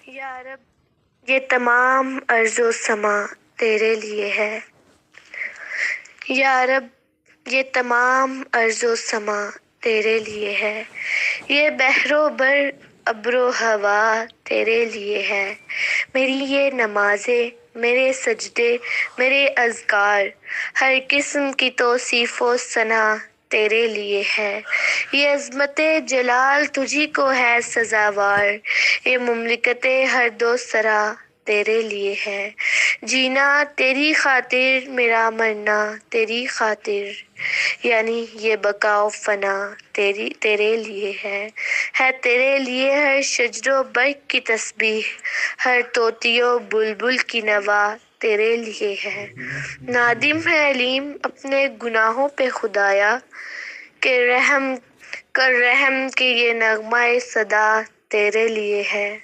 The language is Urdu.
یا رب یہ تمام ارض و سما تیرے لیے ہے، یا رب یہ تمام ارض و سما تیرے لیے ہے، یہ بحر و بر ابر و ہوا تیرے لیے ہے، میری یہ نمازیں، میرے سجدے، میرے اذکار، ہر قسم کی توصیف و ثنا تیرے لیے ہے، یہ عظمت جلال تجھی کو ہے سزاوار، یہ مملکت ہر دو سرا تیرے لیے ہے، جینا تیری خاطر، میرا مرنا تیری خاطر، یعنی یہ بقا و فنا تیرے لیے ہے تیرے لیے ہر شجر و برگ کی تسبیح، ہر طوطی و بلبل کی نوا تیرے لیے ہے، نادم ہے علیم اپنے گناہوں پہ خدایا، کہ رحم کر رحم کہ یہ نغمہ صدا تیرے لیے ہے۔